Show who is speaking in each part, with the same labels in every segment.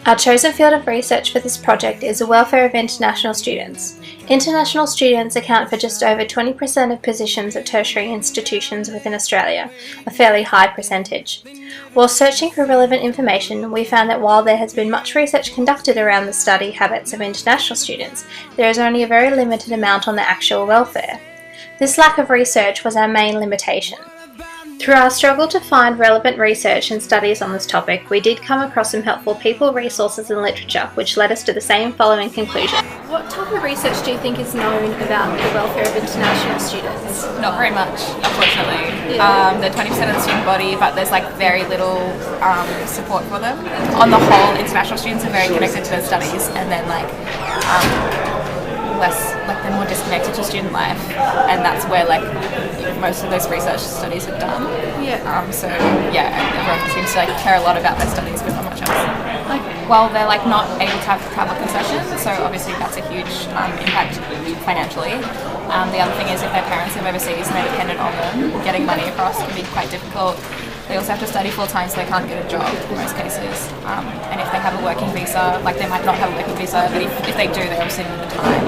Speaker 1: Our chosen field of research for this project is the welfare of international students. International students account for just over 20% of positions at tertiary institutions within Australia, a fairly high percentage. While searching for relevant information, we found that while there has been much research conducted around the study habits of international students, there is only a very limited amount on their actual welfare. This lack of research was our main limitation. Through our struggle to find relevant research and studies on this topic, we did come across some helpful people, resources and literature, which led us to the same following conclusion. What type of research do you think is known about the welfare of international students?
Speaker 2: Not very much, unfortunately. They're 20% of the student body, but there's very little support for them. On the whole, international students are very connected to their studies, and then they're more disconnected to student life, and that's where most of those research studies are done. Everyone seems to care a lot about their studies, but not much else.
Speaker 1: Okay.
Speaker 2: Well, they're not able to have travel concessions, so obviously that's a huge impact financially. The other thing is if their parents live overseas and they're dependent on them, getting money across can be quite difficult. They also have to study full time, so they can't get a job in most cases. And if they have a working visa, they might not have a working visa, but if they do, they obviously need the time.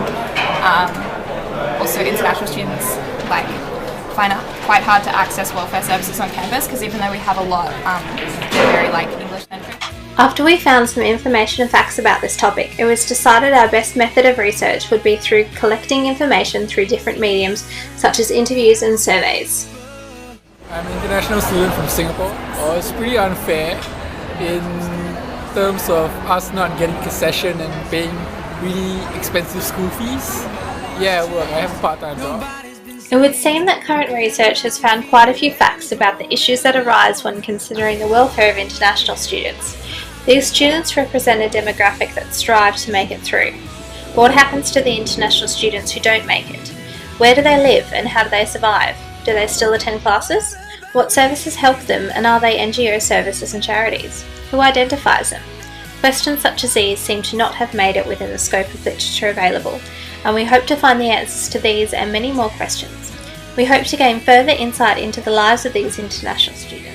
Speaker 2: Also, international students find it quite hard to access welfare services on campus, because even though we have a lot, they're very English-centric.
Speaker 1: After we found some information and facts about this topic, it was decided our best method of research would be through collecting information through different mediums, such as interviews and surveys.
Speaker 3: I'm an international student from Singapore. It's pretty unfair in terms of us not getting concession and paying really expensive school fees. I work. I have a part-time job.
Speaker 1: It would seem that current research has found quite a few facts about the issues that arise when considering the welfare of international students. These students represent a demographic that strive to make it through. But what happens to the international students who don't make it? Where do they live and how do they survive? Do they still attend classes? What services help them, and are they NGO services and charities? Who identifies them? Questions such as these seem to not have made it within the scope of literature available, and we hope to find the answers to these and many more questions. We hope to gain further insight into the lives of these international students.